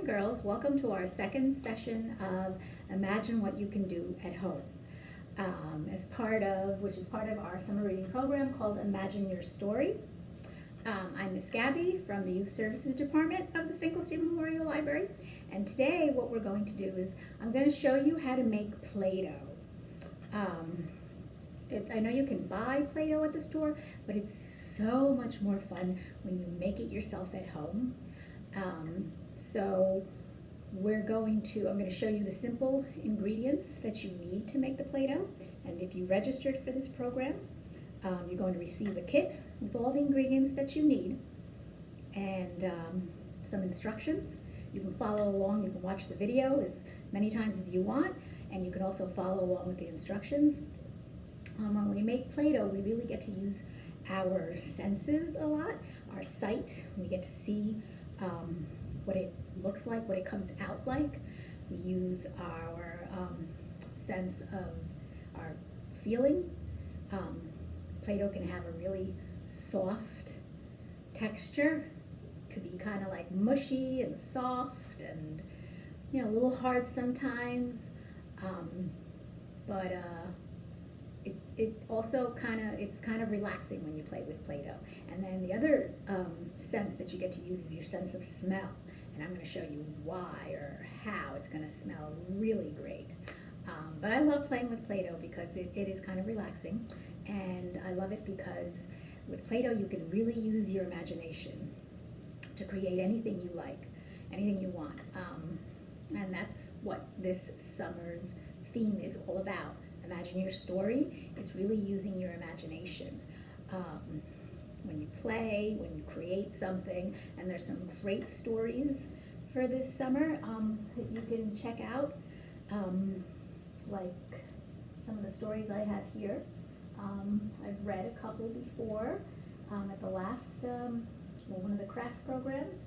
girls, welcome to our second session of Imagine What You Can Do at Home. Which is part of our summer reading program called Imagine Your Story. I'm Miss Gabby from the Youth Services Department of the Finkelstein Memorial Library, and today what we're going to do is I'm going to show you how to make Play-Doh. I know you can buy Play-Doh at the store, but it's so much more fun when you make it yourself at home. So I'm going to show you the simple ingredients that you need to make the Play-Doh. And if you registered for this program, you're going to receive a kit with all the ingredients that you need and some instructions. You can follow along, you can watch the video as many times as you want, and you can also follow along with the instructions. When we make Play-Doh, we really get to use our senses a lot, our sight. We get to see what it looks like, what it comes out like. We use our sense of our feeling. Play-Doh can have a really soft texture. It could be kind of like mushy and soft and, a little hard sometimes. But it also it's kind of relaxing when you play with Play-Doh. And then the other sense that you get to use is your sense of smell. And I'm going to show you why or how it's going to smell really great. But I love playing with Play-Doh because it is kind of relaxing. And I love it because with Play-Doh you can really use your imagination to create anything you like, anything you want. And that's what this summer's theme is all about. Imagine your story. It's really using your imagination. When you play, when you create something, and there's some great stories for this summer that you can check out, like some of the stories I have here. I've read a couple before at the last, one of the craft programs.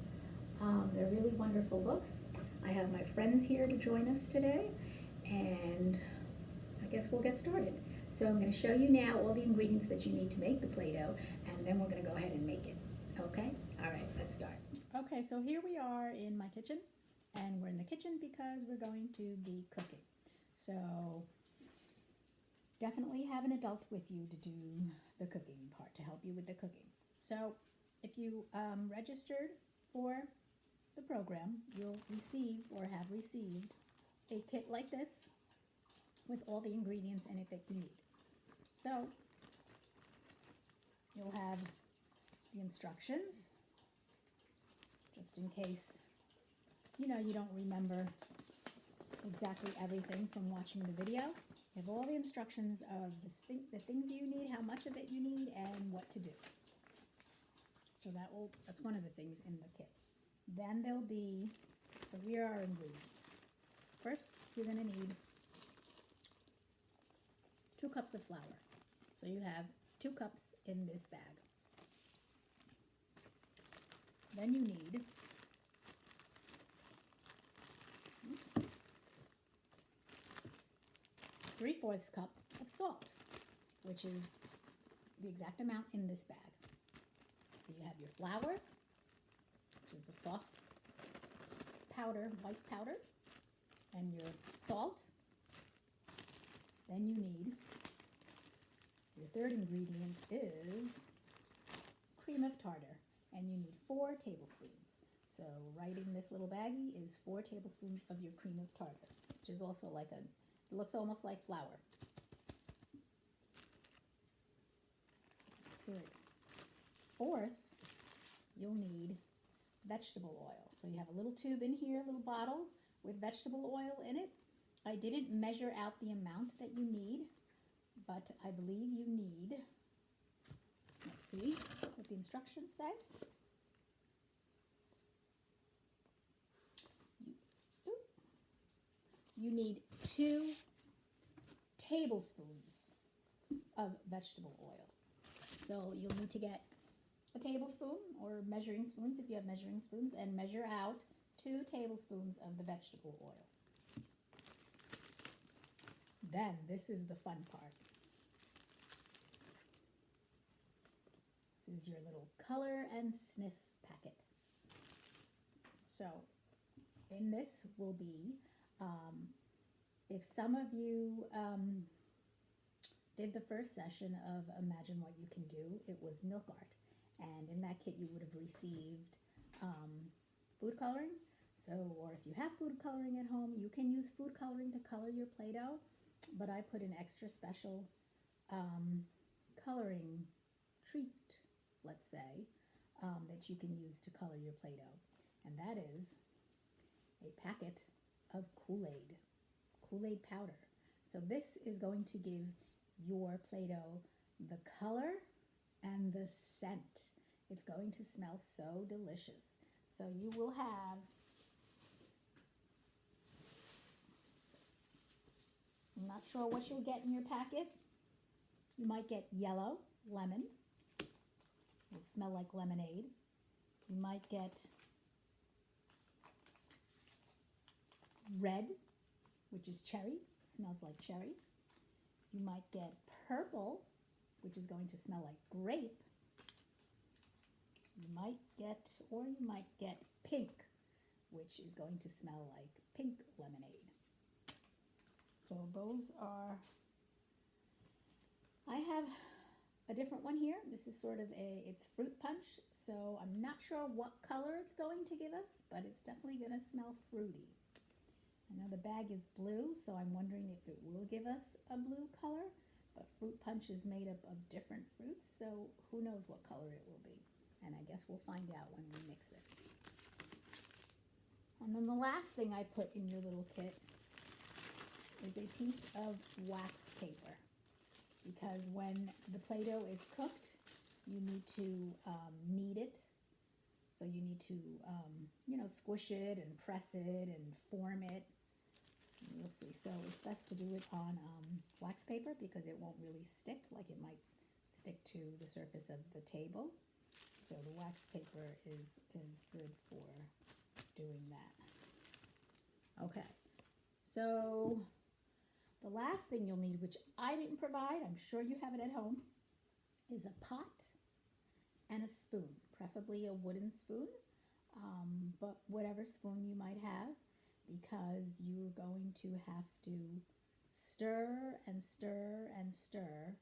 They're really wonderful books. I have my friends here to join us today, and I guess we'll get started. So I'm going to show you now all the ingredients that you need to make the Play-Doh, and then we're going to go ahead and make it. Okay? All right, let's start. Okay, so here we are in my kitchen, and we're in the kitchen because we're going to be cooking. So definitely have an adult with you to do the cooking part, to help you with the cooking. So if you registered for the program, you'll receive or have received a kit like this with all the ingredients in it that you need. So you'll have the instructions, just in case, you don't remember exactly everything from watching the video. You have all the instructions of the things you need, how much of it you need, and what to do. So that's one of the things in the kit. Then there'll be, so here are our ingredients. First, you're going to need 2 cups of flour. So you have 2 cups in this bag. Then you need 3/4 cup of salt, which is the exact amount in this bag. So you have your flour, which is a soft powder, white powder, and your salt. Then you need, your third ingredient is cream of tartar, and you need 4 tablespoons. So right in this little baggie is 4 tablespoons of your cream of tartar, which is also it looks almost like flour. Third. Fourth, you'll need vegetable oil. So you have a little tube in here, a little bottle with vegetable oil in it. I didn't measure out the amount that you need, but I believe you need, let's see what the instructions say. You need 2 tablespoons of vegetable oil. So you'll need to get a tablespoon or measuring spoons if you have measuring spoons, and measure out 2 tablespoons of the vegetable oil. Then this is the fun part. This is your little color and sniff packet. So in this will be, if some of you did the first session of Imagine What You Can Do, it was milk art. And in that kit you would have received food coloring. So, or if you have food coloring at home, you can use food coloring to color your Play-Doh. But I put an extra special coloring treat, let's say, that you can use to color your Play-Doh. And that is a packet of Kool-Aid powder. So this is going to give your Play-Doh the color and the scent. It's going to smell so delicious. So you will have, I'm not sure what you'll get in your packet. You might get yellow, lemon. It'll smell like lemonade. You might get red, which is cherry. It smells like cherry. You might get purple, which is going to smell like grape. You might get pink, which is going to smell like pink lemonade. So those are, I have a different one here. This is sort of it's fruit punch, so I'm not sure what color it's going to give us, but it's definitely going to smell fruity. I know the bag is blue, so I'm wondering if it will give us a blue color, but fruit punch is made up of different fruits, so who knows what color it will be. And I guess we'll find out when we mix it. And then the last thing I put in your little kit is a piece of wax paper, because when the Play-Doh is cooked, you need to knead it. So you need to, squish it and press it and form it. And you'll see. So it's best to do it on wax paper because it won't really stick like it might stick to the surface of the table. So the wax paper is good for doing that. Okay. So the last thing you'll need, which I didn't provide, I'm sure you have it at home, is a pot and a spoon, preferably a wooden spoon, but whatever spoon you might have, because you're going to have to stir and stir and stir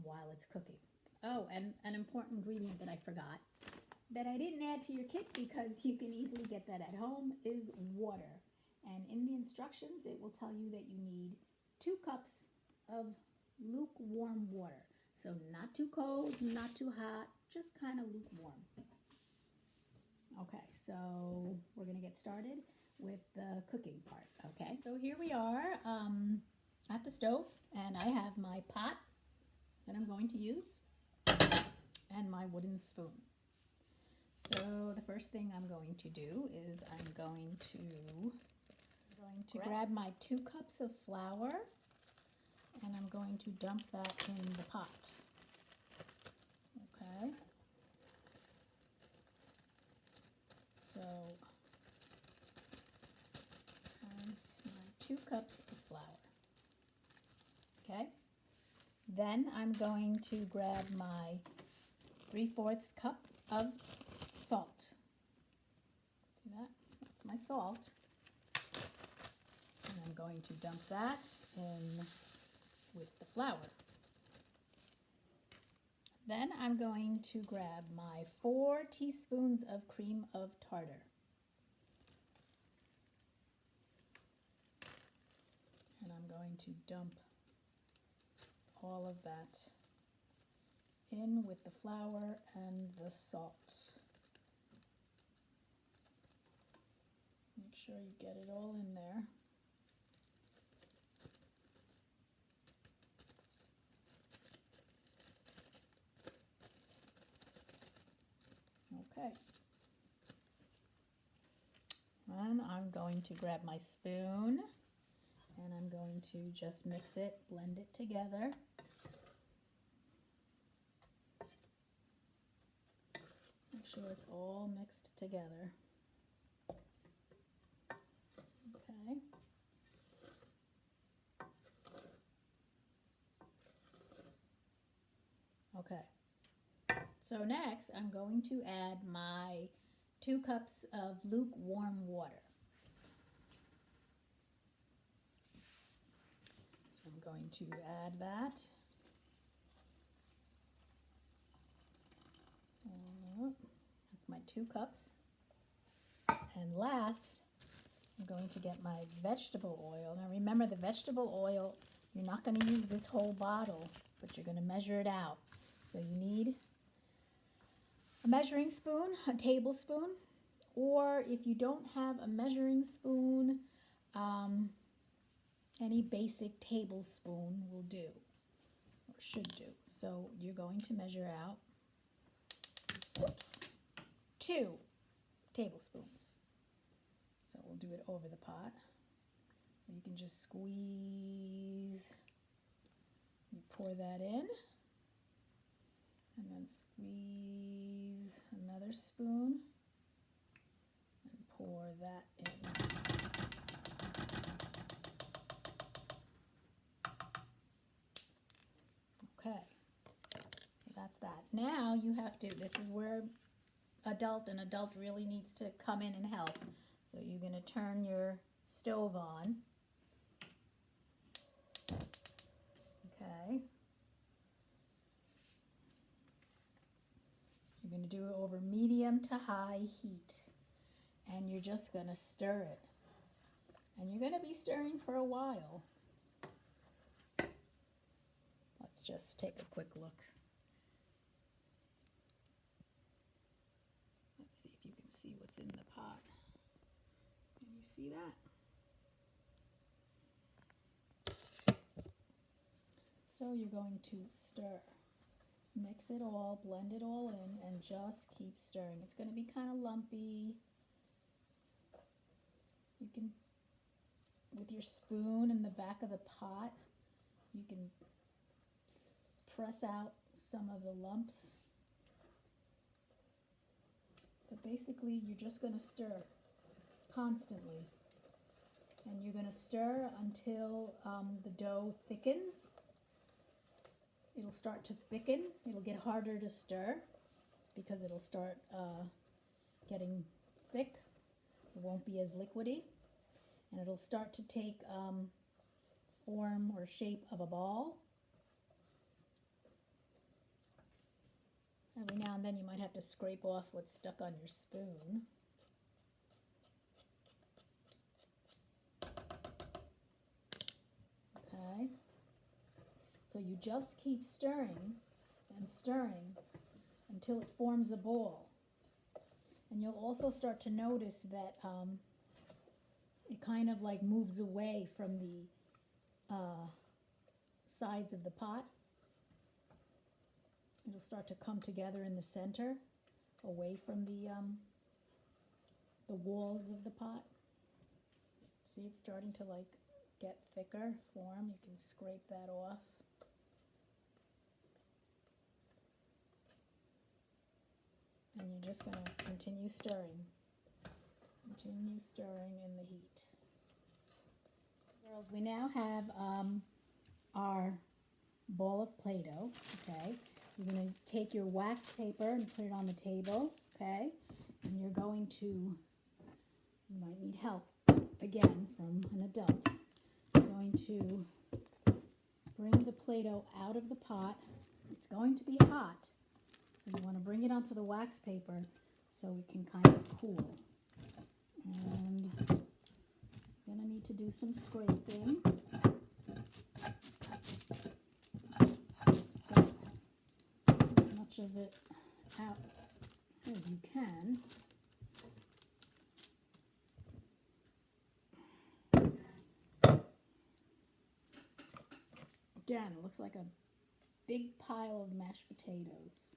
while it's cooking. Oh, and an important ingredient that I forgot, that I didn't add to your kit because you can easily get that at home, is water. And in the instructions, it will tell you that you need 2 cups of lukewarm water. So not too cold, not too hot, just kind of lukewarm. Okay, so we're going to get started with the cooking part, okay? So here we are at the stove, and I have my pot that I'm going to use and my wooden spoon. So the first thing I'm going to do is I'm going to grab my 2 cups of flour, and I'm going to dump that in the pot. Okay. So that's my 2 cups of flour. Okay. Then I'm going to grab my 3/4 cup of salt. See that? That's my salt. And I'm going to dump that in with the flour. Then I'm going to grab my 4 teaspoons of cream of tartar. And I'm going to dump all of that in with the flour and the salt. Make sure you get it all in there. Okay. And I'm going to grab my spoon and I'm going to just mix it, blend it together. Make sure it's all mixed together. Okay. Okay. So next, I'm going to add my 2 cups of lukewarm water. going to add that. That's my 2 cups. And last, I'm going to get my vegetable oil. Now remember, the vegetable oil, you're not going to use this whole bottle, but you're going to measure it out. So you need a measuring spoon, a tablespoon, or if you don't have a measuring spoon, any basic tablespoon will do, or should do. So you're going to measure out, 2 tablespoons. So we'll do it over the pot. So you can just squeeze, you pour that in, and then squeeze another spoon, and pour that in. Okay, so that's that. Now you have to, this is where an adult really needs to come in and help. So you're going to turn your stove on. Okay. You're going to do it over medium to high heat. And you're just going to stir it. And you're going to be stirring for a while. Let's just take a quick look. Let's see if you can see what's in the pot. Can you see that? So you're going to stir. Mix it all, blend it all in, and just keep stirring. It's going to be kind of lumpy. You can, with your spoon in the back of the pot, you can press out some of the lumps. But basically, you're just going to stir constantly. And you're going to stir until the dough thickens. It'll start to thicken. It'll get harder to stir because it'll start getting thick. It won't be as liquidy. And it'll start to take form or shape of a ball. Every now and then you might have to scrape off what's stuck on your spoon. Okay. So you just keep stirring and stirring until it forms a ball. And you'll also start to notice that it kind of like moves away from the sides of the pot. It'll start to come together in the center, away from the walls of the pot. See, it's starting to like get thicker, form. You can scrape that off. And you're just going to continue stirring. Continue stirring in the heat. Girls, we now have our ball of Play-Doh, okay? You're going to take your wax paper and put it on the table, okay? And you're going to, you might need help, again, from an adult. You're going to bring the Play-Doh out of the pot. It's going to be hot. So you want to bring it onto the wax paper so it can kind of cool. And you're going to need to do some scraping. Get as much of it out as you can. Again, it looks like a big pile of mashed potatoes.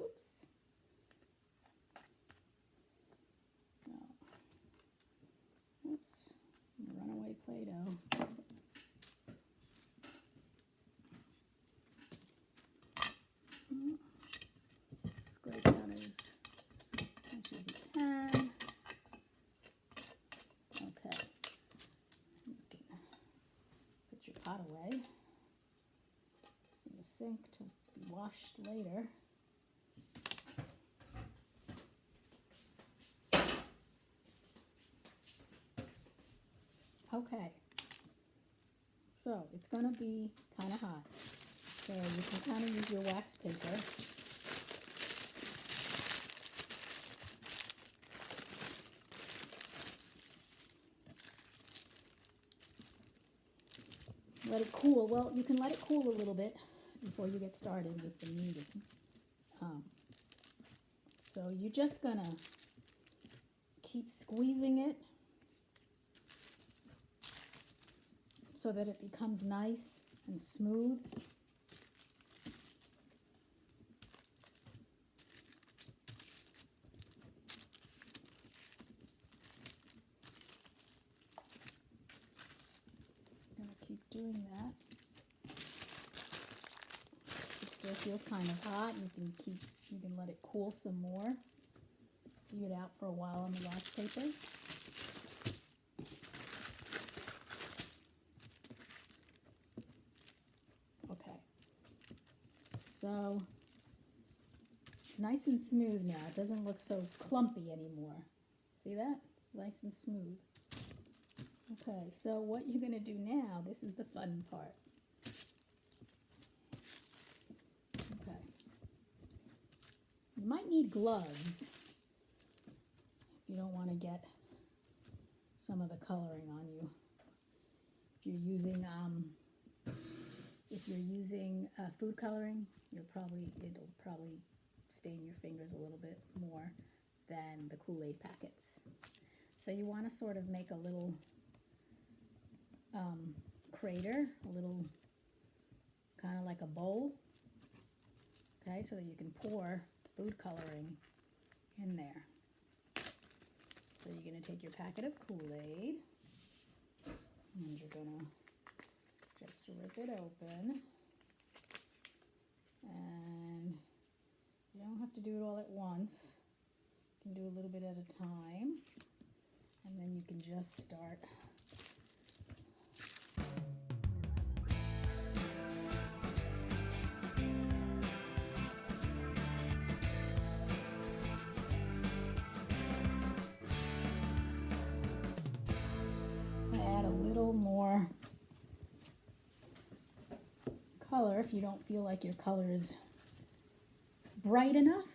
Oops. No. Oops. Runaway Play-Doh. Scrape out as much as you can. Okay. You can put your pot away in the sink to be washed later. Okay, So it's going to be kind of hot. So you can kind of use your wax paper. Let it cool. Well, you can let it cool a little bit before you get started with the kneading. So you're just going to keep squeezing it so that it becomes nice and smooth. I'm going to keep doing that. It still feels kind of hot. You can let it cool some more. Leave it out for a while on the wax paper. Okay. So it's nice and smooth now. It doesn't look so clumpy anymore. See that? It's nice and smooth. Okay, so what you're going to do now, this is the fun part. Okay. You might need gloves if you don't want to get some of the coloring on you. If you're using food coloring, it'll probably stain your fingers a little bit more than the Kool-Aid packets. So you want to sort of make a little crater, a little kind of like a bowl, okay, so that you can pour food coloring in there. So you're going to take your packet of Kool-Aid and you're going to just rip it open, and you don't have to do it all at once. You can do a little bit at a time, and then you can just start add a little more color. If you don't feel like your color is bright enough,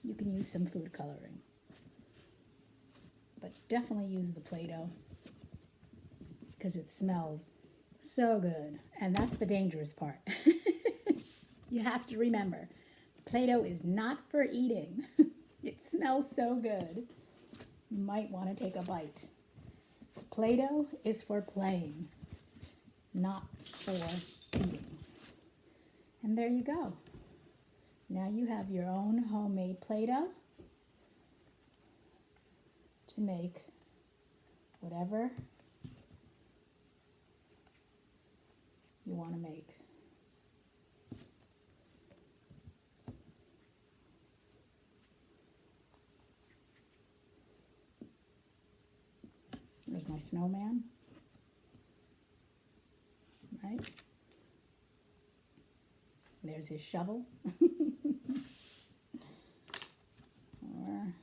you can use some food coloring. But definitely use the Play-Doh because it smells so good. And that's the dangerous part. You have to remember, Play-Doh is not for eating. It smells so good. You might want to take a bite. Play-Doh is for playing, not for eating. And there you go. Now you have your own homemade Play-Doh to make whatever you want to make. There's my snowman, right? There's his shovel. Or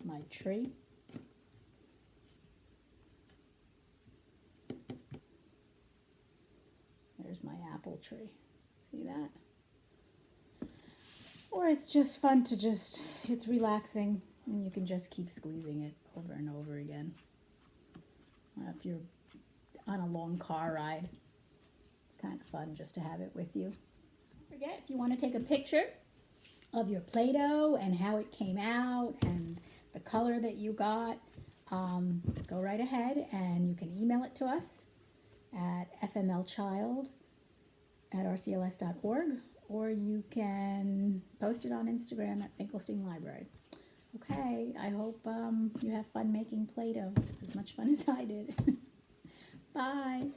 my tree. There's my apple tree. See that? Or it's just fun to it's relaxing, and you can just keep squeezing it over and over again. If you're on a long car ride, it's kind of fun just to have it with you. Don't forget, if you want to take a picture of your Play-Doh and how it came out and the color that you got, go right ahead and you can email it to us at fmlchild@rcls.org, or you can post it on Instagram at Finkelstein Library. Okay, I hope you have fun making Play-Doh, as much fun as I did. Bye.